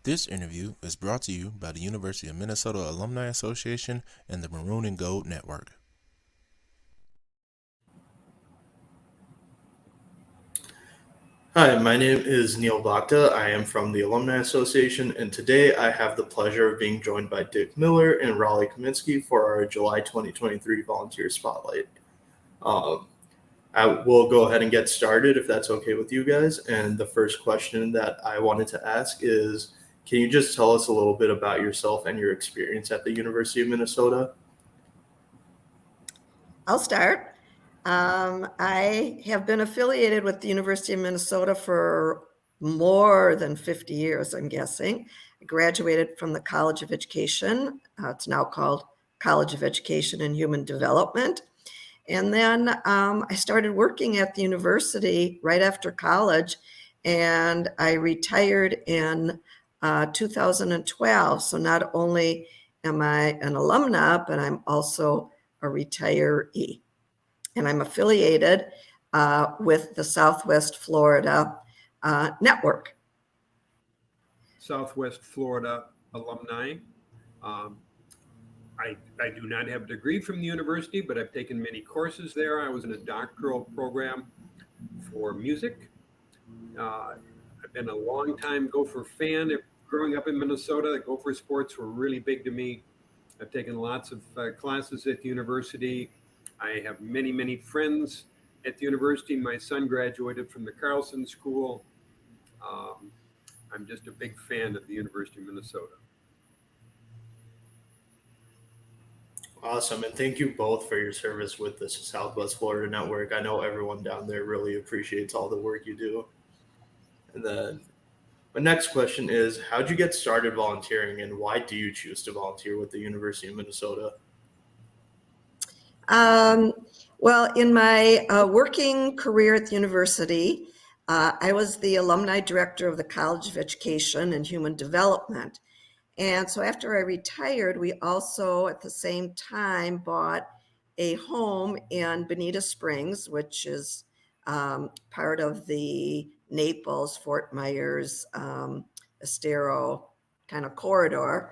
This interview is brought to you by the University of Minnesota Alumni Association and the Maroon and Gold Network. Hi, my name is Neil Bhakta. I am from the Alumni Association, and today I have the pleasure of being joined by Dick Miller and Raleigh Kaminsky for our July 2023 Volunteer Spotlight. I will go ahead and get started if that's okay with you guys. And the first question that I wanted to ask is, can you just tell us a little bit about yourself and your experience at the University of Minnesota? I'll start. I have been affiliated with the University of Minnesota for more than 50 years, I'm guessing. I graduated from the College of Education. It's now called College of Education and Human Development. And then I started working at the university right after college, and I retired in 2012. So not only am I an alumna, but I'm also a retiree. And I'm affiliated with the Southwest Florida Network. Southwest Florida alumni. I do not have a degree from the university, but I've taken many courses there. I was in a doctoral program for music. I've been a long time Gopher fan. Growing up in Minnesota, the Gopher sports were really big to me. I've taken lots of classes at the university. I have many, many friends at the university. My son graduated from the Carlson School. I'm just a big fan of the University of Minnesota. Awesome. And thank you both for your service with the Southwest Florida Network. I know everyone down there really appreciates all the work you do. And then my next question is, how'd you get started volunteering and why do you choose to volunteer with the University of Minnesota? Well, in my working career at the university, I was the alumni director of the College of Education and Human Development. And so after I retired, we also at the same time bought a home in Bonita Springs, which is part of the Naples, Fort Myers, Estero kind of corridor.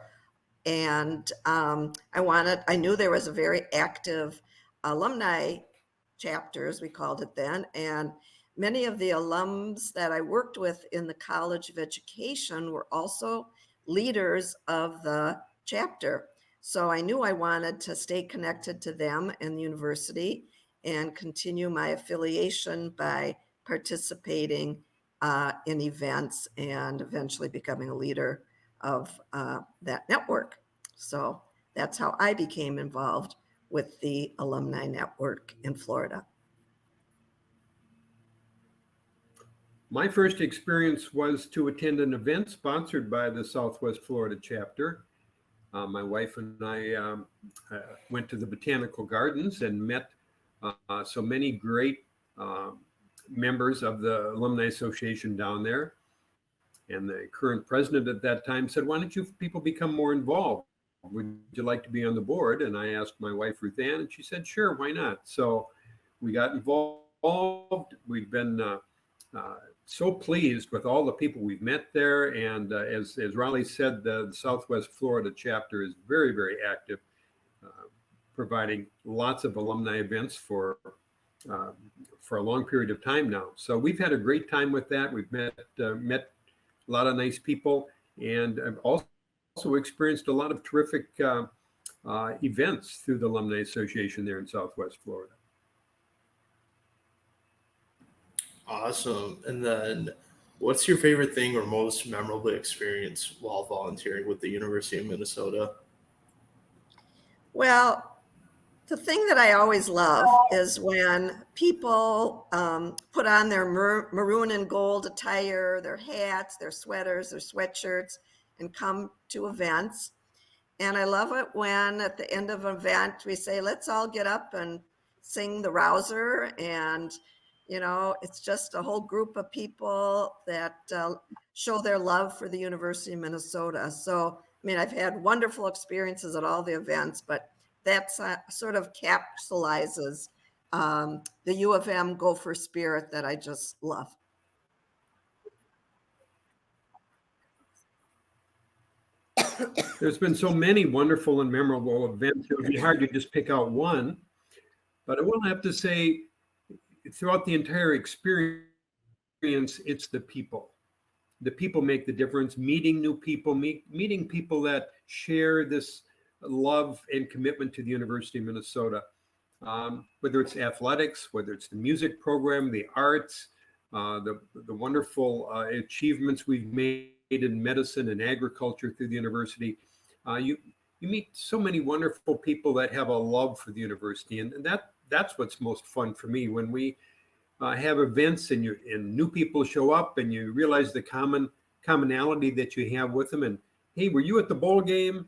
And I knew there was a very active alumni chapters, we called it then. And many of the alums that I worked with in the College of Education were also leaders of the chapter. So I knew I wanted to stay connected to them and the university and continue my affiliation by participating in events and eventually becoming a leader of that network. So that's how I became involved with the alumni network in Florida. My first experience was to attend an event sponsored by the Southwest Florida chapter. My wife and I went to the Botanical Gardens and met so many great members of the Alumni Association down there. And the current president at that time said, why don't you people become more involved? Would you like to be on the board? And I asked my wife, Ruth Ann, and she said, sure, why not? So we got involved. We've been so pleased with all the people we've met there. And as Raleigh said, the Southwest Florida chapter is very, very active, providing lots of alumni events for a long period of time now. So we've had a great time with that. We've met a lot of nice people, and I've also experienced a lot of terrific events through the Alumni Association there in Southwest Florida. Awesome. And then what's your favorite thing or most memorable experience while volunteering with the University of Minnesota? Well, the thing that I always love is when people put on their maroon and gold attire, their hats, their sweaters, their sweatshirts, and come to events. And I love it when at the end of an event, we say, let's all get up and sing the rouser. And, you know, it's just a whole group of people that show their love for the University of Minnesota. So, I mean, I've had wonderful experiences at all the events, but that sort of capsulizes the U of M Gopher spirit that I just love. There's been so many wonderful and memorable events. It would be hard to just pick out one, but I will have to say, throughout the entire experience, it's the people. The people make the difference. Meeting new people, meeting people that share this love and commitment to the University of Minnesota. Whether it's athletics, whether it's the music program, the arts, the wonderful achievements we've made in medicine and agriculture through the university. You meet so many wonderful people that have a love for the university, and that's what's most fun for me when we have events and new people show up and you realize the commonality that you have with them. And hey, were you at the bowl game?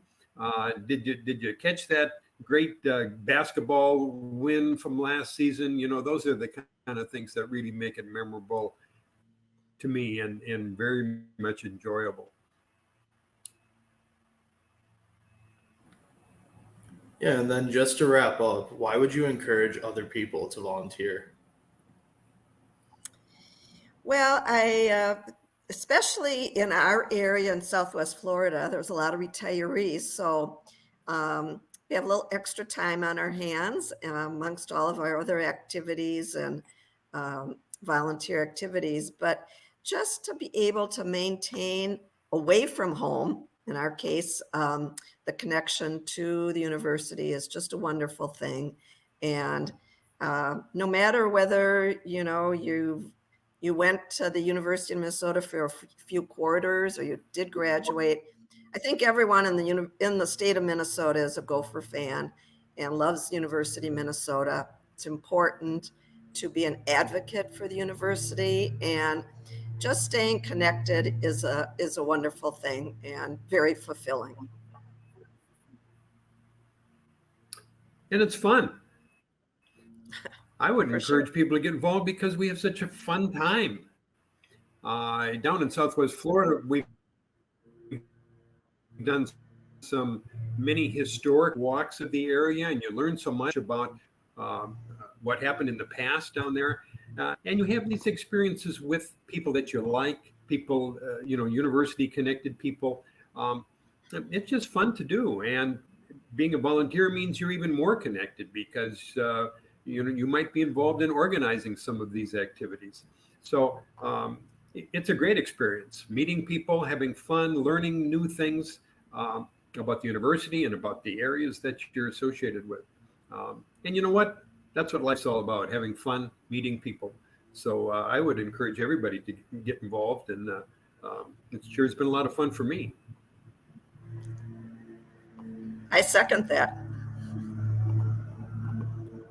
Did you catch that great basketball win from last season? Those are the kind of things that really make it memorable to me and very much enjoyable. Yeah, and then just to wrap up, why would you encourage other people to volunteer? Well, especially in our area in Southwest Florida, there's a lot of retirees. So we have a little extra time on our hands amongst all of our other activities and volunteer activities. But just to be able to maintain away from home, in our case, the connection to the university is just a wonderful thing. And no matter whether, you went to the University of Minnesota for a few quarters or you did graduate, I think everyone in the state of Minnesota is a Gopher fan and loves University of Minnesota. It's important to be an advocate for the university, and just staying connected is a wonderful thing and very fulfilling. And it's fun. I would For encourage sure. people to get involved because we have such a fun time. Down in Southwest Florida, we've done some many historic walks of the area, and you learn so much about what happened in the past down there. And you have these experiences with people that you like, people, university connected people. It's just fun to do. And being a volunteer means you're even more connected because you might be involved in organizing some of these activities. So it's a great experience, meeting people, having fun, learning new things about the university and about the areas that you're associated with. And you know what? That's what life's all about, having fun, meeting people. So I would encourage everybody to get involved, and it sure has been a lot of fun for me. I second that.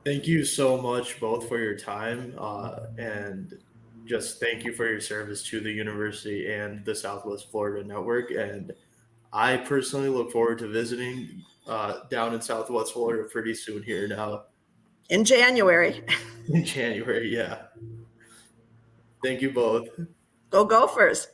Thank you so much both for your time and just thank you for your service to the university and the Southwest Florida Network. And I personally look forward to visiting down in Southwest Florida pretty soon here now. In January. In January, yeah. Thank you both. Go Gophers.